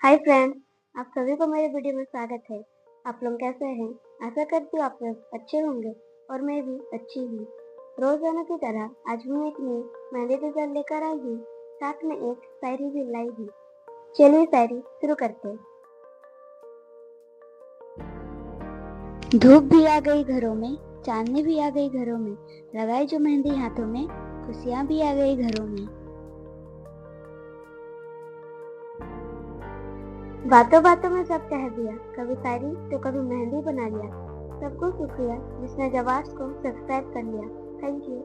Hi friends, आप सभी को मेरे वीडियो में स्वागत है। आप लोग कैसे हैं? आशा करती हूँ आप लोग अच्छे होंगे और मैं भी अच्छी हूँ। रोजाना की तरह आज मैं एक नई मेहंदी डिजाइन लेकर आई हूँ, साथ में एक शायरी भी लाई हूँ। चलिए शायरी शुरू करते हैं। धूप भी आ गई घरों में, चांदनी भी आ गई घरों में, लगाई जो मेहंदी हाथों में, खुशियाँ भी आ गई घरों में। बातों बातों में सब कह दिया, कभी शायरी तो कभी मेहंदी बना लिया। सबको शुक्रिया जिसने जबार्ट को सब्सक्राइब कर लिया। Thank you.